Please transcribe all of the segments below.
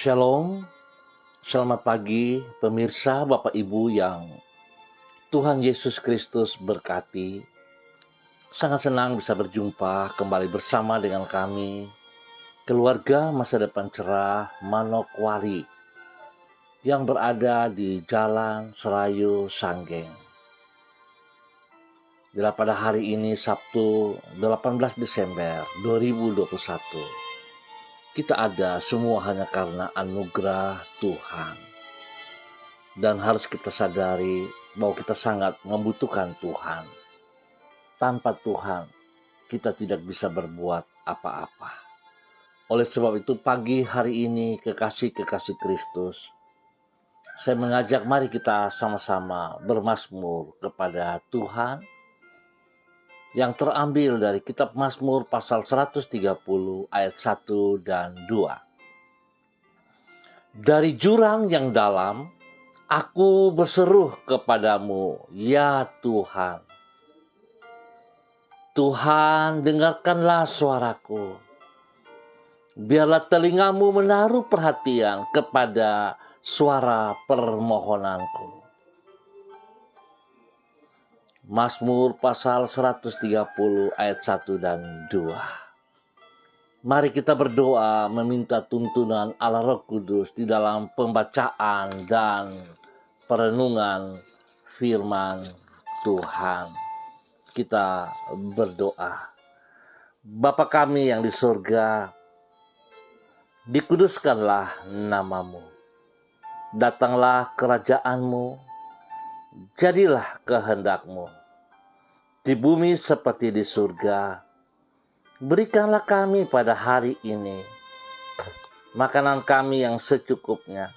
Shalom, selamat pagi pemirsa Bapak Ibu yang Tuhan Yesus Kristus berkati. Sangat senang bisa berjumpa kembali bersama dengan kami, keluarga masa depan cerah Manokwari yang berada di Jalan Serayu Sanggeng. Bila pada hari ini Sabtu 18 Desember 2021, kita ada semua hanya karena anugerah Tuhan. Dan harus kita sadari bahwa kita sangat membutuhkan Tuhan. Tanpa Tuhan, kita tidak bisa berbuat apa-apa. Oleh sebab itu pagi hari ini kekasih-kekasih Kristus, saya mengajak mari kita sama-sama bermazmur kepada Tuhan yang terambil dari kitab Mazmur pasal 130 ayat 1 dan 2. Dari jurang yang dalam, aku berseru kepadamu, ya Tuhan. Tuhan, dengarkanlah suaraku. Biarlah telingamu menaruh perhatian kepada suara permohonanku. Mazmur pasal 130 ayat 1 dan 2. Mari kita berdoa meminta tuntunan Allah Roh Kudus di dalam pembacaan dan perenungan firman Tuhan. Kita berdoa. Bapa kami yang di surga, dikuduskanlah namamu. Datanglah kerajaanmu. Jadilah kehendakmu di bumi seperti di surga. Berikanlah kami pada hari ini makanan kami yang secukupnya,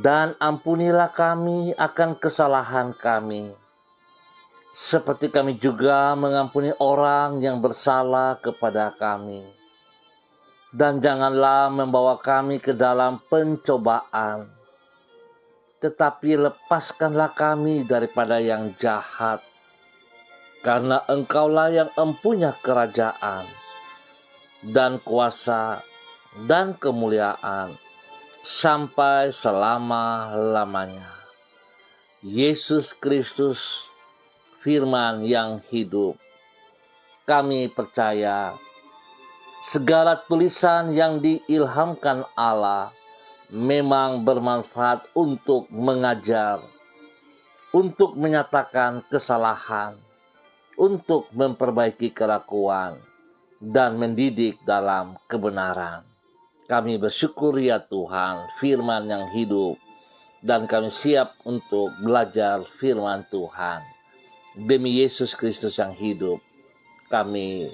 dan ampunilah kami akan kesalahan kami, seperti kami juga mengampuni orang yang bersalah kepada kami. Dan janganlah membawa kami ke dalam pencobaan, tetapi lepaskanlah kami daripada yang jahat, karena Engkaulah yang empunya kerajaan, dan kuasa, dan kemuliaan, sampai selama-lamanya. Yesus Kristus, firman yang hidup. Kami percaya, segala tulisan yang diilhamkan Allah memang bermanfaat untuk mengajar, untuk menyatakan kesalahan, untuk memperbaiki kelakuan, dan mendidik dalam kebenaran. Kami bersyukur ya Tuhan, firman yang hidup, dan kami siap untuk belajar firman Tuhan. Demi Yesus Kristus yang hidup, kami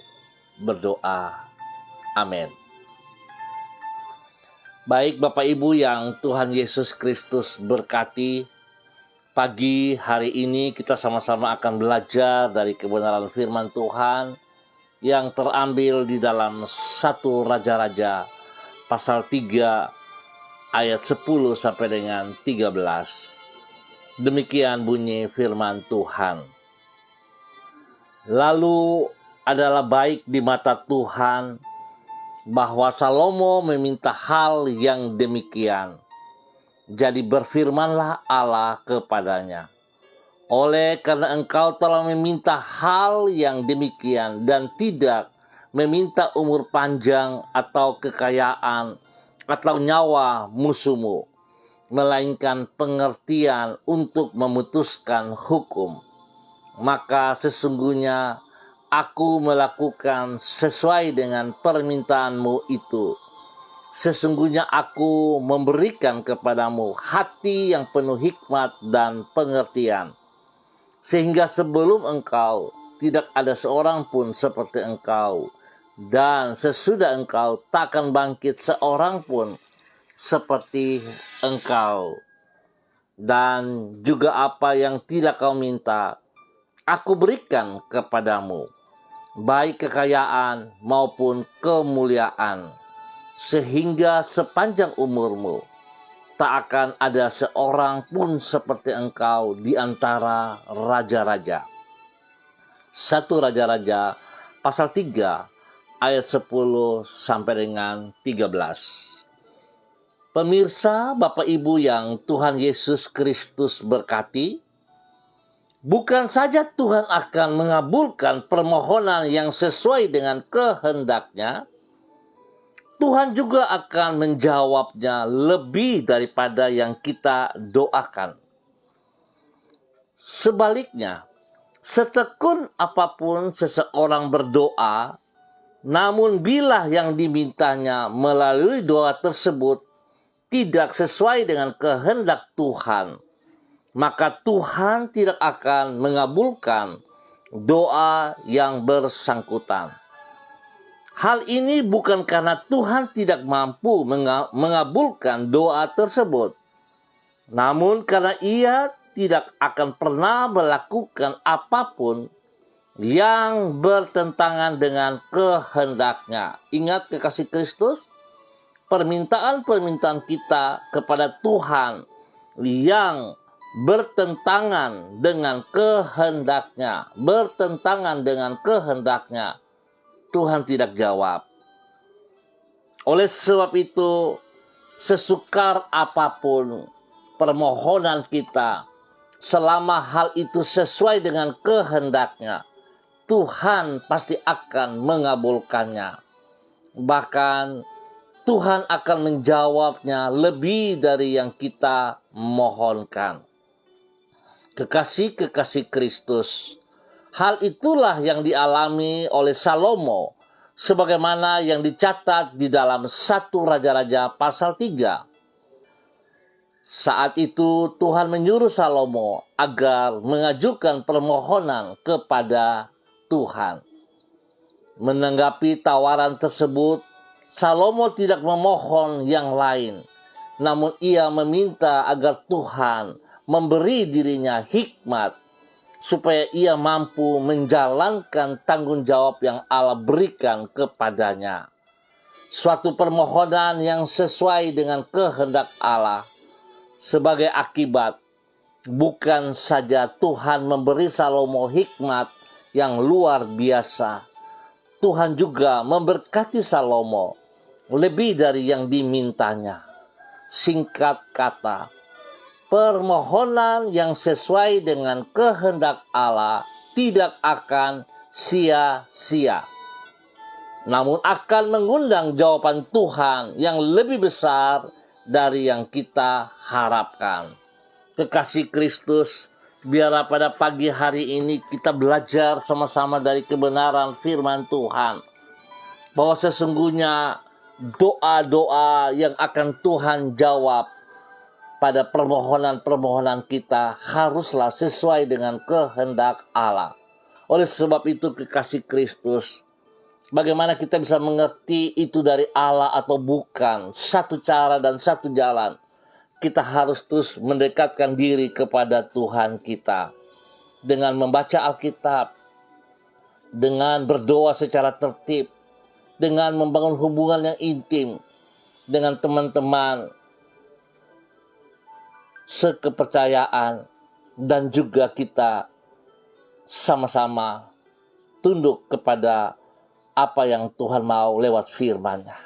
berdoa. Amin. Baik Bapak Ibu yang Tuhan Yesus Kristus berkati, pagi hari ini kita sama-sama akan belajar dari kebenaran firman Tuhan yang terambil di dalam 1 Raja-Raja pasal 3 ayat 10 sampai dengan 13. Demikian bunyi firman Tuhan. Lalu adalah baik di mata Tuhan bahwa Salomo meminta hal yang demikian. Jadi berfirmanlah Allah kepadanya, oleh karena engkau telah meminta hal yang demikian dan tidak meminta umur panjang atau kekayaan atau nyawa musuhmu, melainkan pengertian untuk memutuskan hukum, maka sesungguhnya aku melakukan sesuai dengan permintaanmu itu. Sesungguhnya aku memberikan kepadamu hati yang penuh hikmat dan pengertian, sehingga sebelum engkau tidak ada seorang pun seperti engkau, dan sesudah engkau takkan bangkit seorang pun seperti engkau. Dan juga apa yang tidak kau minta, aku berikan kepadamu, baik kekayaan maupun kemuliaan, sehingga sepanjang umurmu tak akan ada seorang pun seperti engkau di antara raja-raja. 1 Raja-Raja pasal 3 ayat 10 sampai dengan 13. Pemirsa, Bapak Ibu yang Tuhan Yesus Kristus berkati, bukan saja Tuhan akan mengabulkan permohonan yang sesuai dengan kehendak-Nya, Tuhan juga akan menjawabnya lebih daripada yang kita doakan. Sebaliknya, setekun apapun seseorang berdoa, namun bila yang dimintanya melalui doa tersebut tidak sesuai dengan kehendak Tuhan, maka Tuhan tidak akan mengabulkan doa yang bersangkutan. Hal ini bukan karena Tuhan tidak mampu mengabulkan doa tersebut, namun karena Ia tidak akan pernah melakukan apapun yang bertentangan dengan kehendak-Nya. Ingat kekasih Kristus, permintaan-permintaan kita kepada Tuhan yang bertentangan dengan kehendak-Nya, Tuhan tidak jawab. Oleh sebab itu, sesukar apapun permohonan kita, selama hal itu sesuai dengan kehendak-Nya, Tuhan pasti akan mengabulkannya. Bahkan Tuhan akan menjawabnya lebih dari yang kita mohonkan. Kekasih-kekasih Kristus, hal itulah yang dialami oleh Salomo, sebagaimana yang dicatat di dalam 1 Raja-Raja pasal 3. Saat itu Tuhan menyuruh Salomo agar mengajukan permohonan kepada Tuhan. Menanggapi tawaran tersebut, Salomo tidak memohon yang lain, namun ia meminta agar Tuhan memberi dirinya hikmat supaya ia mampu menjalankan tanggung jawab yang Allah berikan kepadanya. Suatu permohonan yang sesuai dengan kehendak Allah. Sebagai akibat, bukan saja Tuhan memberi Salomo hikmat yang luar biasa, Tuhan juga memberkati Salomo lebih dari yang dimintanya. Singkat kata, permohonan yang sesuai dengan kehendak Allah tidak akan sia-sia, namun akan mengundang jawaban Tuhan yang lebih besar dari yang kita harapkan. Kekasih Kristus, biarlah pada pagi hari ini kita belajar sama-sama dari kebenaran firman Tuhan, bahwa sesungguhnya doa-doa yang akan Tuhan jawab pada permohonan-permohonan kita haruslah sesuai dengan kehendak Allah. Oleh sebab itu, kekasih Kristus, bagaimana kita bisa mengerti itu dari Allah atau bukan? Satu cara dan satu jalan. Kita harus terus mendekatkan diri kepada Tuhan kita dengan membaca Alkitab, dengan berdoa secara tertib, dengan membangun hubungan yang intim dengan teman-teman sekepercayaan, dan juga kita sama-sama tunduk kepada apa yang Tuhan mau lewat firman-Nya.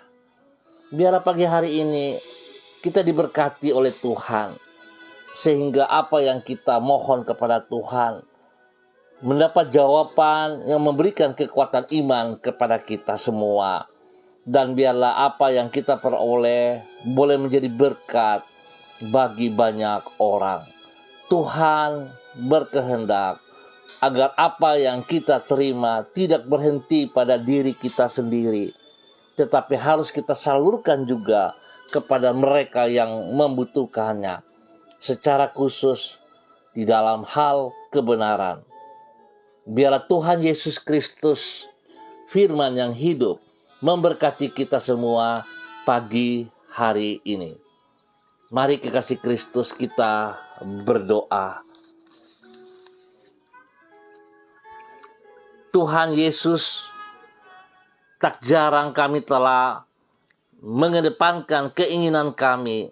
Biarlah pagi hari ini kita diberkati oleh Tuhan, sehingga apa yang kita mohon kepada Tuhan mendapat jawaban yang memberikan kekuatan iman kepada kita semua. Dan biarlah apa yang kita peroleh boleh menjadi berkat bagi banyak orang. Tuhan berkehendak agar apa yang kita terima tidak berhenti pada diri kita sendiri, tetapi harus kita salurkan juga kepada mereka yang membutuhkannya, secara khusus di dalam hal kebenaran. Biarlah Tuhan Yesus Kristus, firman yang hidup, memberkati kita semua pagi hari ini. Mari kekasih Kristus, kita berdoa. Tuhan Yesus, tak jarang kami telah mengedepankan keinginan kami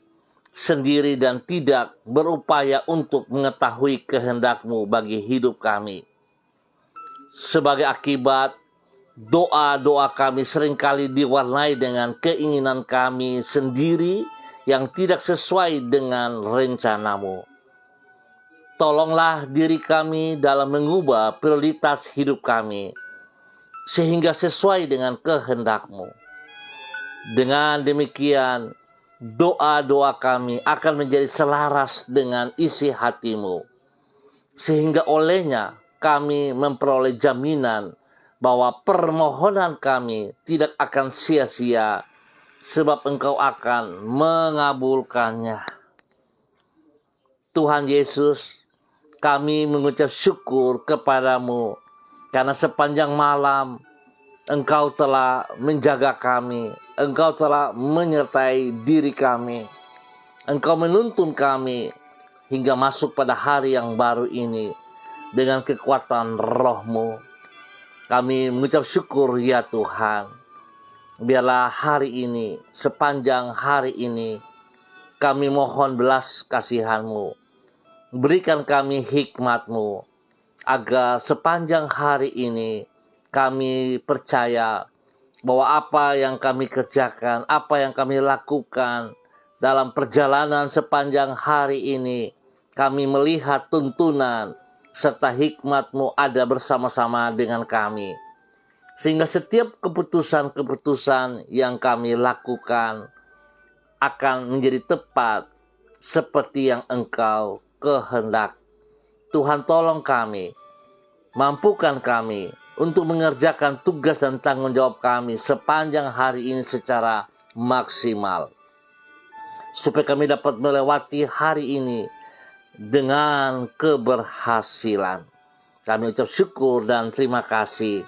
sendiri dan tidak berupaya untuk mengetahui kehendak-Mu bagi hidup kami. Sebagai akibat, doa-doa kami seringkali diwarnai dengan keinginan kami sendiri yang tidak sesuai dengan rencanamu. Tolonglah diri kami dalam mengubah prioritas hidup kami, sehingga sesuai dengan kehendak-Mu. Dengan demikian, doa-doa kami akan menjadi selaras dengan isi hati-Mu, sehingga olehnya kami memperoleh jaminan bahwa permohonan kami tidak akan sia-sia, sebab Engkau akan mengabulkannya. Tuhan Yesus, kami mengucap syukur kepadamu karena sepanjang malam Engkau telah menjaga kami, Engkau telah menyertai diri kami, Engkau menuntun kami hingga masuk pada hari yang baru ini dengan kekuatan Roh-Mu. Kami mengucap syukur ya Tuhan. Biarlah hari ini, sepanjang hari ini, kami mohon belas kasihan-Mu. Berikan kami hikmat-Mu, agar sepanjang hari ini kami percaya bahwa apa yang kami kerjakan, apa yang kami lakukan dalam perjalanan sepanjang hari ini, kami melihat tuntunan serta hikmat-Mu ada bersama-sama dengan kami. Sehingga setiap keputusan-keputusan yang kami lakukan akan menjadi tepat seperti yang Engkau kehendak. Tuhan tolong kami, mampukan kami untuk mengerjakan tugas dan tanggung jawab kami sepanjang hari ini secara maksimal. Supaya kami dapat melewati hari ini dengan keberhasilan. Kami ucap syukur dan terima kasih.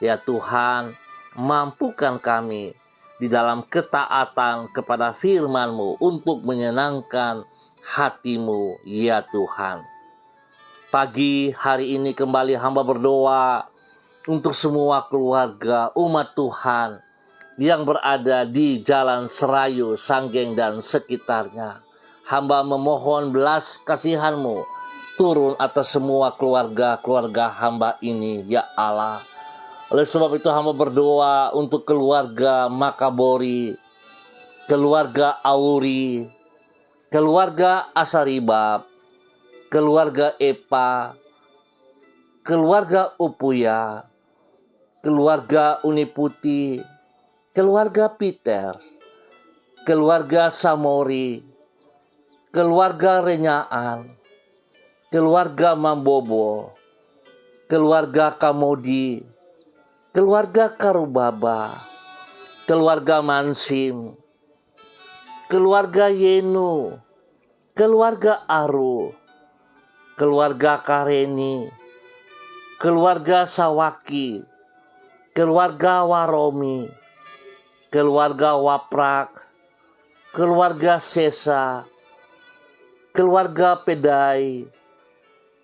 Ya Tuhan, mampukan kami di dalam ketaatan kepada firman-Mu untuk menyenangkan hati-Mu, ya Tuhan. Pagi hari ini kembali hamba berdoa untuk semua keluarga umat Tuhan yang berada di Jalan Serayu, Sanggeng, dan sekitarnya. Hamba memohon belas kasihan-Mu turun atas semua keluarga-keluarga hamba ini, ya Allah. Oleh sebab itu hamba berdoa untuk keluarga Makabori, keluarga Auri, keluarga Asaribab, keluarga Epa, keluarga Upuya, keluarga Uniputi, keluarga Peter, keluarga Samori, keluarga Renyaan, keluarga Mambobo, keluarga Kamodi, keluarga Karubaba, keluarga Mansim, keluarga Yenu, keluarga Aru, keluarga Kareni, keluarga Sawaki, keluarga Waromi, keluarga Waprak, keluarga Sesa, keluarga Pedai,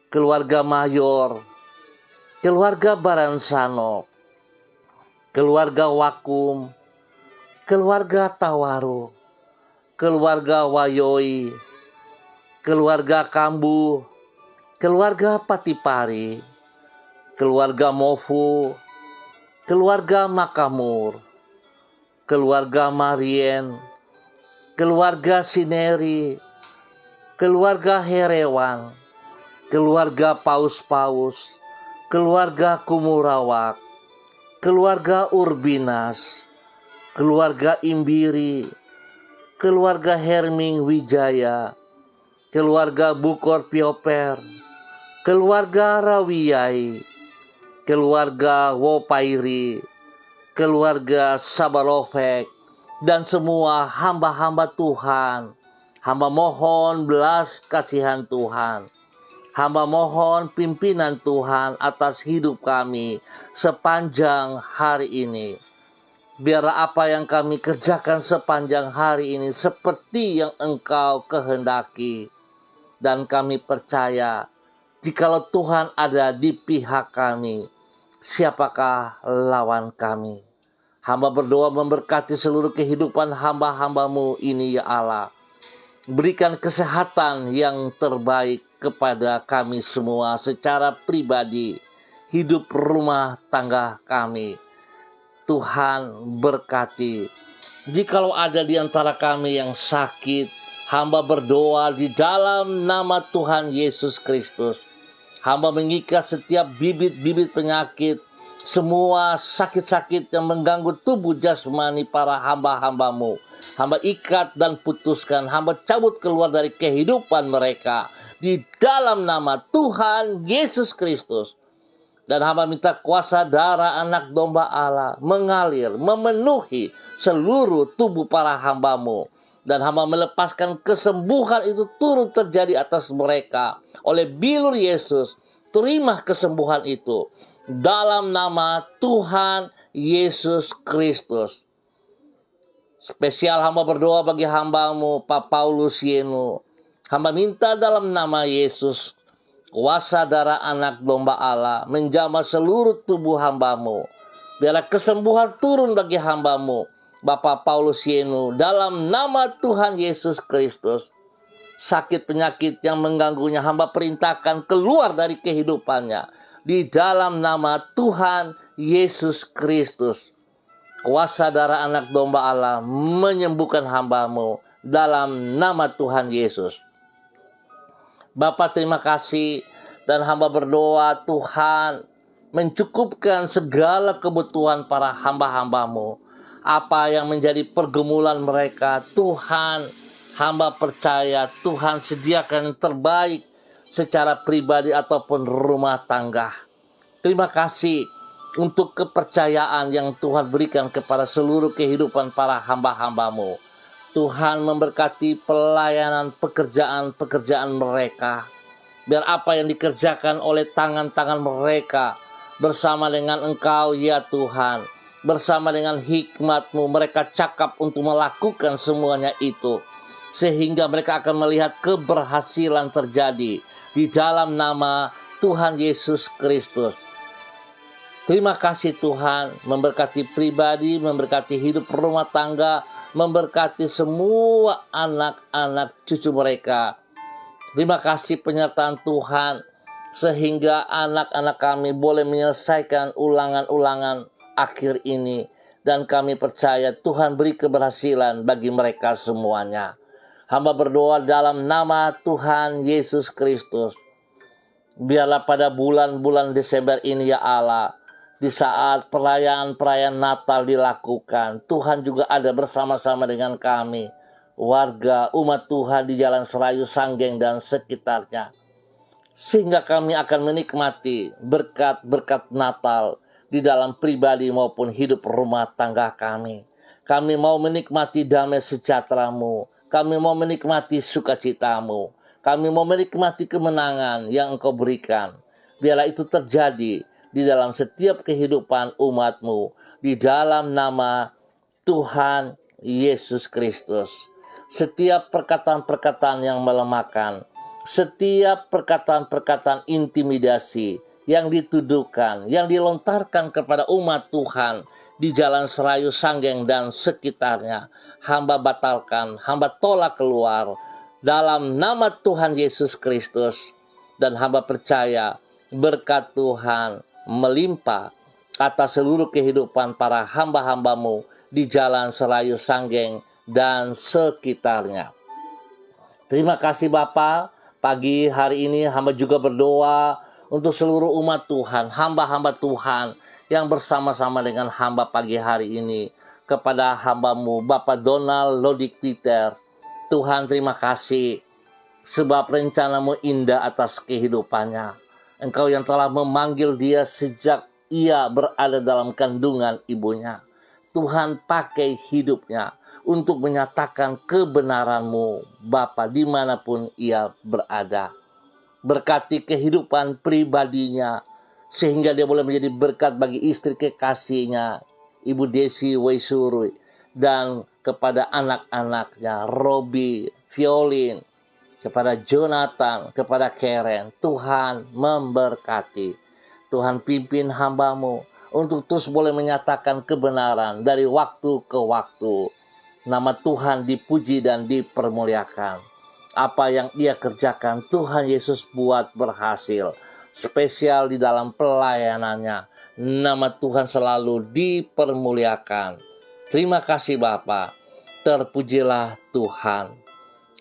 keluarga Mayor, keluarga Baransano, keluarga Wakum, keluarga Tawaru, keluarga Wayoi, keluarga Kambu, keluarga Patipari, keluarga Mofu, keluarga Makamur, keluarga Marien, keluarga Sineri, keluarga Herewan, keluarga Paus-Paus, keluarga Kumurawak, keluarga Urbinas, keluarga Imbiri, keluarga Herming Wijaya, keluarga Bukor Pioper, keluarga Rawiyai, keluarga Wopairi, keluarga Sabarofek, dan semua hamba-hamba Tuhan. Hamba mohon belas kasihan Tuhan. Hamba mohon pimpinan Tuhan atas hidup kami sepanjang hari ini. Biarlah apa yang kami kerjakan sepanjang hari ini seperti yang Engkau kehendaki. Dan kami percaya, jikalau Tuhan ada di pihak kami, siapakah lawan kami? Hamba berdoa memberkati seluruh kehidupan hamba-hamba-Mu ini ya Allah. Berikan kesehatan yang terbaik kepada kami semua secara pribadi, hidup rumah tangga kami. Tuhan berkati Jikalau ada di antara kami yang sakit, hamba berdoa di dalam nama Tuhan Yesus Kristus. Hamba mengikat setiap bibit-bibit penyakit, semua sakit-sakit yang mengganggu tubuh jasmani para hamba-hambamu. Hamba ikat dan putuskan, hamba cabut keluar dari kehidupan mereka di dalam nama Tuhan Yesus Kristus. Dan hamba minta kuasa darah anak domba Allah mengalir, memenuhi seluruh tubuh para hambamu. Dan hamba melepaskan kesembuhan itu turut terjadi atas mereka. Oleh bilur Yesus, terima kesembuhan itu. Dalam nama Tuhan Yesus Kristus. Spesial hamba berdoa bagi hambamu, Pak Paulus Yenu. Hamba minta dalam nama Yesus, kuasa darah anak domba Allah menjamah seluruh tubuh hambamu. Biarlah kesembuhan turun bagi hambamu, Bapak Paulus Yenu, dalam nama Tuhan Yesus Kristus. Sakit penyakit yang mengganggunya hamba perintahkan keluar dari kehidupannya. Di dalam nama Tuhan Yesus Kristus. Kuasa darah anak domba Allah menyembuhkan hambamu dalam nama Tuhan Yesus. Bapa, terima kasih, dan hamba berdoa Tuhan mencukupkan segala kebutuhan para hamba-hambamu. Apa yang menjadi pergumulan mereka, Tuhan, hamba percaya Tuhan sediakan yang terbaik secara pribadi ataupun rumah tangga. Terima kasih untuk kepercayaan yang Tuhan berikan kepada seluruh kehidupan para hamba-hambamu. Tuhan memberkati pelayanan pekerjaan-pekerjaan mereka. Biar apa yang dikerjakan oleh tangan-tangan mereka bersama dengan Engkau, ya Tuhan, bersama dengan hikmat-Mu, mereka cakap untuk melakukan semuanya itu. Sehingga mereka akan melihat keberhasilan terjadi di dalam nama Tuhan Yesus Kristus. Terima kasih Tuhan, memberkati pribadi, memberkati hidup rumah tangga, memberkati semua anak-anak cucu mereka. Terima kasih penyertaan Tuhan, sehingga anak-anak kami boleh menyelesaikan ulangan-ulangan akhir ini. Dan kami percaya Tuhan beri keberhasilan bagi mereka semuanya. Hamba berdoa dalam nama Tuhan Yesus Kristus. Biarlah pada bulan-bulan Desember ini ya Allah, di saat perayaan-perayaan Natal dilakukan, Tuhan juga ada bersama-sama dengan kami, warga umat Tuhan di Jalan Serayu, Sanggeng, dan sekitarnya. Sehingga kami akan menikmati berkat-berkat Natal di dalam pribadi maupun hidup rumah tangga kami. Kami mau menikmati damai sejahtera-Mu. Kami mau menikmati sukacita-Mu. Kami mau menikmati kemenangan yang Engkau berikan. Biarlah itu terjadi di dalam setiap kehidupan umat-Mu, di dalam nama Tuhan Yesus Kristus. Setiap perkataan-perkataan yang melemahkan, setiap perkataan-perkataan intimidasi yang dituduhkan, yang dilontarkan kepada umat Tuhan di Jalan Serayu, Sanggeng, dan sekitarnya, hamba batalkan, hamba tolak keluar dalam nama Tuhan Yesus Kristus. Dan hamba percaya berkat Tuhan melimpah atas seluruh kehidupan para hamba-hambamu di Jalan Serayu, Sanggeng, dan sekitarnya. Terima kasih Bapa. Pagi hari ini hamba juga berdoa untuk seluruh umat Tuhan, hamba-hamba Tuhan yang bersama-sama dengan hamba pagi hari ini. Kepada hambamu Bapak Donald Lodik Peter, Tuhan terima kasih sebab rencana-Mu indah atas kehidupannya. Engkau yang telah memanggil dia sejak ia berada dalam kandungan ibunya. Tuhan pakai hidupnya untuk menyatakan kebenaran-Mu, Bapa, dimanapun ia berada. Berkati kehidupan pribadinya, sehingga dia boleh menjadi berkat bagi istri kekasihnya, Ibu Desi Waisuri, dan kepada anak-anaknya, Robi, Violin, kepada Jonathan, kepada Karen. Tuhan memberkati. Tuhan pimpin hamba-Mu untuk terus boleh menyatakan kebenaran dari waktu ke waktu. Nama Tuhan dipuji dan dipermuliakan. Apa yang ia kerjakan, Tuhan Yesus buat berhasil. Spesial di dalam pelayanannya. Nama Tuhan selalu dipermuliakan. Terima kasih Bapa. Terpujilah Tuhan.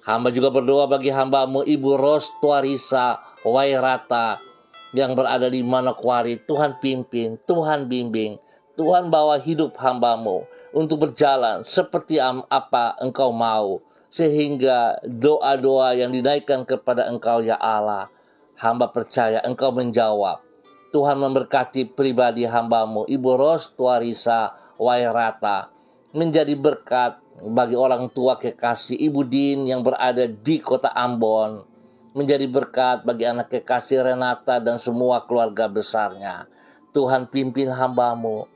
Hamba juga berdoa bagi hamba-Mu Ibu Ros Tuarisa Wairata yang berada di Manokwari. Tuhan pimpin, Tuhan bimbing, Tuhan bawa hidup hamba-Mu untuk berjalan seperti apa Engkau mau. Sehingga doa-doa yang dinaikkan kepada Engkau ya Allah, hamba percaya Engkau menjawab. Tuhan memberkati pribadi hamba-Mu Ibu Ros Tuarisa Wairata, menjadi berkat bagi orang tua kekasih Ibu Din yang berada di kota Ambon, menjadi berkat bagi anak kekasih Renata dan semua keluarga besarnya. Tuhan pimpin hamba-Mu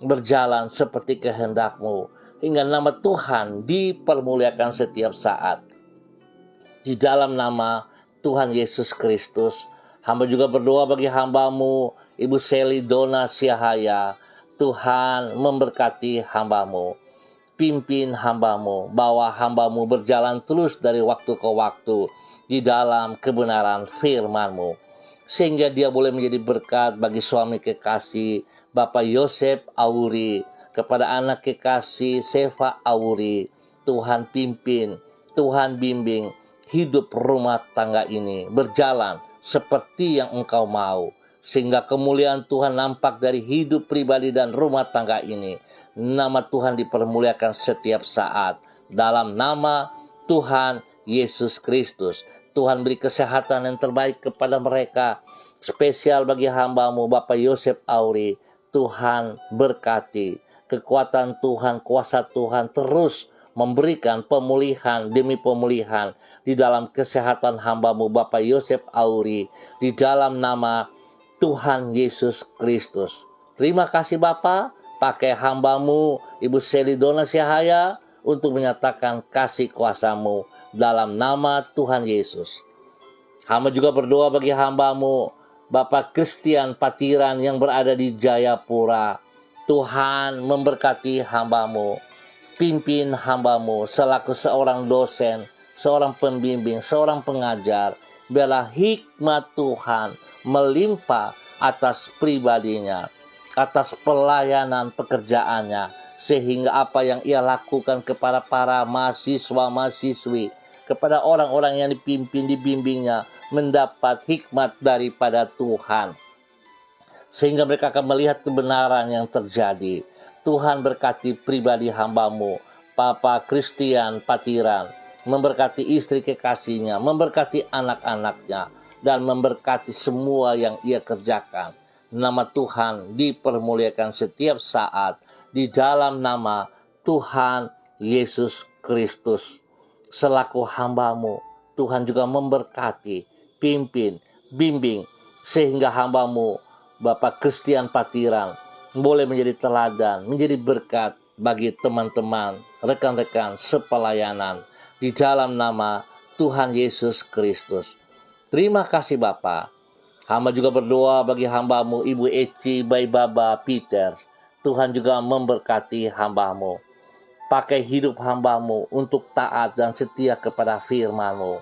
berjalan seperti kehendak-Mu, hingga nama Tuhan dipermuliakan setiap saat. Di dalam nama Tuhan Yesus Kristus, hamba juga berdoa bagi hamba-Mu Ibu Seli Dona Siahaya. Tuhan memberkati hamba-Mu, pimpin hamba-Mu, bawa hamba-Mu berjalan terus dari waktu ke waktu di dalam kebenaran firman-Mu, sehingga dia boleh menjadi berkat bagi suami kekasih Bapak Yosef Auri, kepada anak kekasih Seva Auri. Tuhan pimpin, Tuhan bimbing hidup rumah tangga ini berjalan seperti yang Engkau mau, sehingga kemuliaan Tuhan nampak dari hidup pribadi dan rumah tangga ini. Nama Tuhan dipermuliakan setiap saat. Dalam nama Tuhan Yesus Kristus, Tuhan beri kesehatan yang terbaik kepada mereka. Spesial bagi hamba-Mu Bapak Yosef Auri, Tuhan berkati. Kekuatan Tuhan, kuasa Tuhan terus memberikan pemulihan demi pemulihan di dalam kesehatan hamba-Mu Bapak Yosef Auri, di dalam nama Tuhan Yesus Kristus. Terima kasih Bapa. Pakai hamba-Mu Ibu Seli Dona Siahaya untuk menyatakan kasih kuasa-Mu dalam nama Tuhan Yesus. Hamba juga berdoa bagi hamba-Mu Bapak Christian Patiran yang berada di Jayapura. Tuhan memberkati hamba-Mu, pimpin hamba-Mu selaku seorang dosen, seorang pembimbing, seorang pengajar. Biarlah hikmat Tuhan melimpah atas pribadinya, atas pelayanan pekerjaannya, sehingga apa yang ia lakukan kepada para mahasiswa-mahasiswi, kepada orang-orang yang dipimpin, dibimbingnya, mendapat hikmat daripada Tuhan, sehingga mereka akan melihat kebenaran yang terjadi. Tuhan berkati pribadi hamba-Mu Papa Christian Patiran, memberkati istri kekasihnya, memberkati anak-anaknya, dan memberkati semua yang ia kerjakan. Nama Tuhan dipermuliakan setiap saat di dalam nama Tuhan Yesus Kristus. Selaku hamba-Mu, Tuhan juga memberkati, pimpin, bimbing, sehingga hamba-Mu Bapak Christian Patiran boleh menjadi teladan, menjadi berkat bagi teman-teman, rekan-rekan sepelayanan di dalam nama Tuhan Yesus Kristus. Terima kasih Bapak. Hamba juga berdoa bagi hamba-Mu Ibu Eci Baibaba Peters. Tuhan juga memberkati hamba-Mu. Pakai hidup hamba-Mu untuk taat dan setia kepada firman-Mu,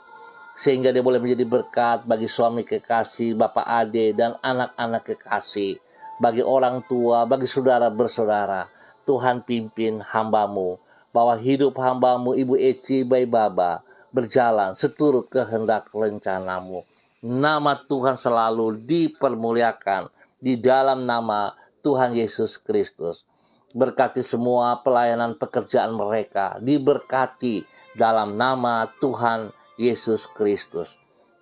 sehingga dia boleh menjadi berkat bagi suami kekasih, Bapak Ade, dan anak-anak kekasih, bagi orang tua, bagi saudara bersaudara. Tuhan pimpin hamba-Mu, bahwa hidup hamba-Mu Ibu Eci Baibaba berjalan seturut kehendak rencana-Mu. Nama Tuhan selalu dipermuliakan di dalam nama Tuhan Yesus Kristus. Berkati semua pelayanan pekerjaan mereka, diberkati dalam nama Tuhan Yesus Kristus.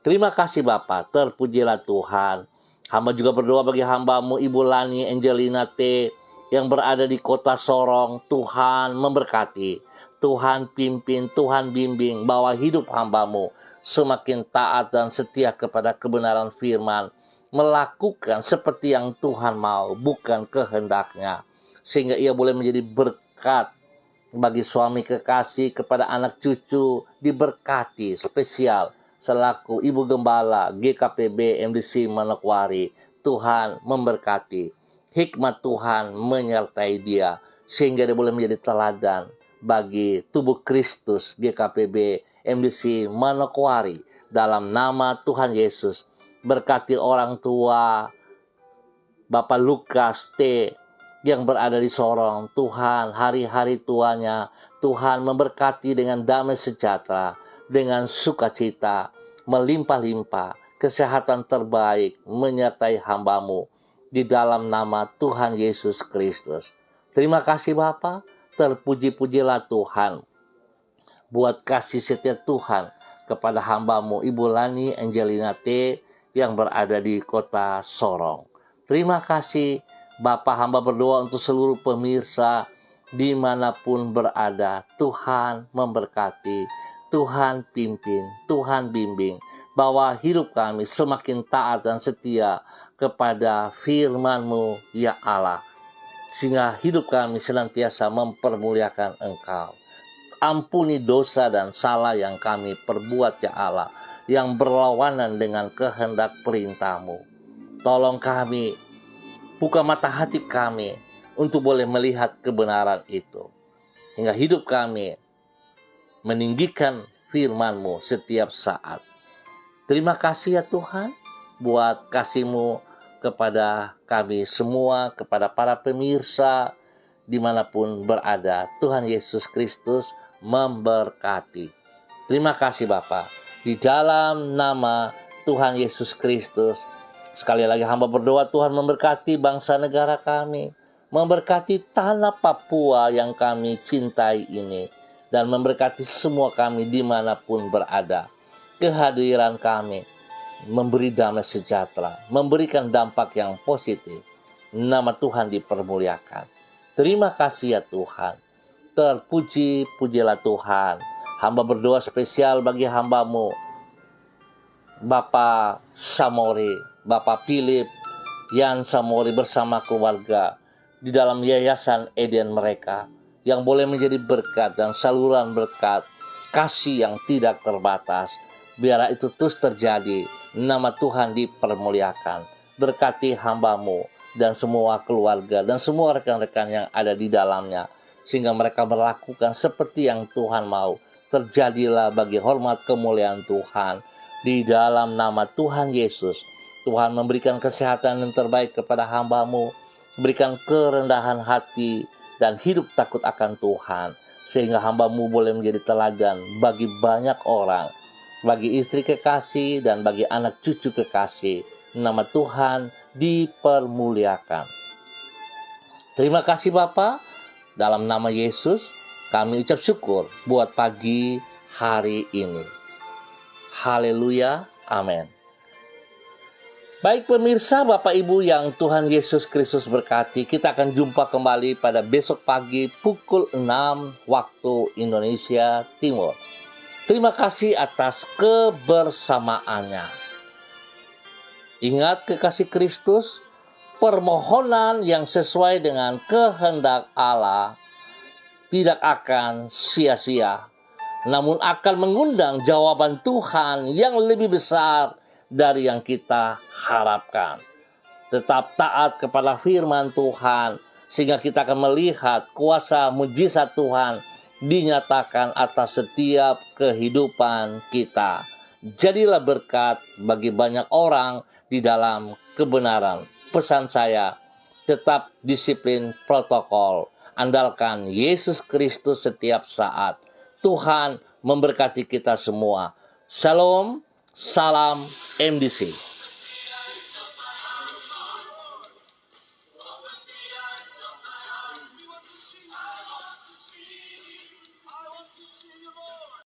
Terima kasih Bapa, terpujilah Tuhan. Hamba juga berdoa bagi hamba-Mu Ibu Lani Angelina T yang berada di kota Sorong. Tuhan memberkati, Tuhan pimpin, Tuhan bimbing, bawa hidup hamba-Mu semakin taat dan setia kepada kebenaran firman, melakukan seperti yang Tuhan mau, bukan kehendaknya, sehingga ia boleh menjadi berkat bagi suami kekasih, kepada anak cucu, diberkati spesial selaku Ibu Gembala GKPB MDC Manokwari. Tuhan memberkati, hikmat Tuhan menyertai dia, sehingga dia boleh menjadi teladan bagi tubuh Kristus GKPB MDC Manokwari dalam nama Tuhan Yesus. Berkati orang tua Bapak Lukas T yang berada di sorong. Tuhan, hari-hari tuanya, Tuhan memberkati dengan damai sejahtera, dengan sukacita, melimpah-limpah, kesehatan terbaik menyertai hamba-Mu di dalam nama Tuhan Yesus Kristus. Terima kasih Bapa, terpuji-pujilah Tuhan buat kasih setia Tuhan kepada hamba-Mu Ibu Lani Angelina T yang berada di kota Sorong. Terima kasih Bapa, hamba berdoa untuk seluruh pemirsa dimanapun berada. Tuhan memberkati, Tuhan pimpin, Tuhan bimbing, bahwa hidup kami semakin taat dan setia kepada firman-Mu ya Allah, sehingga hidup kami senantiasa mempermuliakan Engkau. Ampuni dosa dan salah yang kami perbuat ya Allah, yang berlawanan dengan kehendak perintah-Mu. Tolong kami, buka mata hati kami untuk boleh melihat kebenaran itu, hingga hidup kami meninggikan firman-Mu setiap saat. Terima kasih ya Tuhan buat kasih-Mu kepada kami semua, kepada para pemirsa dimanapun berada. Tuhan Yesus Kristus memberkati. Terima kasih Bapa. Di dalam nama Tuhan Yesus Kristus, sekali lagi hamba berdoa Tuhan memberkati bangsa negara kami, memberkati tanah Papua yang kami cintai ini, dan memberkati semua kami dimanapun berada. Kehadiran kami memberi damai sejahtera, memberikan dampak yang positif. Nama Tuhan dipermuliakan. Terima kasih ya Tuhan. Terpuji-pujilah Tuhan. Hamba berdoa spesial bagi hamba-Mu Bapak Samori, Bapak Philip, Yan Samori bersama keluarga di dalam yayasan Eden mereka, yang boleh menjadi berkat dan saluran berkat kasih yang tidak terbatas. Biarlah itu terus terjadi. Nama Tuhan dipermuliakan. Berkati hamba-Mu dan semua keluarga dan semua rekan-rekan yang ada di dalamnya, sehingga mereka melakukan seperti yang Tuhan mau. Terjadilah bagi hormat kemuliaan Tuhan. Di dalam nama Tuhan Yesus, Tuhan memberikan kesehatan yang terbaik kepada hamba-Mu, berikan kerendahan hati dan hidup takut akan Tuhan, sehingga hamba-Mu boleh menjadi teladan bagi banyak orang, bagi istri kekasih dan bagi anak cucu kekasih. Nama Tuhan dipermuliakan. Terima kasih Bapa. Dalam nama Yesus, kami ucap syukur buat pagi hari ini. Haleluya, amin. Baik pemirsa, Bapak Ibu yang Tuhan Yesus Kristus berkati, kita akan jumpa kembali pada besok pagi pukul 6 waktu Indonesia Timur. Terima kasih atas kebersamaannya. Ingat kekasih Kristus, permohonan yang sesuai dengan kehendak Allah tidak akan sia-sia, namun akan mengundang jawaban Tuhan yang lebih besar dari yang kita harapkan. Tetap taat kepada firman Tuhan, sehingga kita akan melihat kuasa mujizat Tuhan dinyatakan atas setiap kehidupan kita. Jadilah berkat bagi banyak orang di dalam kebenaran. Pesan saya, tetap disiplin protokol. Andalkan Yesus Kristus setiap saat. Tuhan memberkati kita semua. Shalom, salam MDC.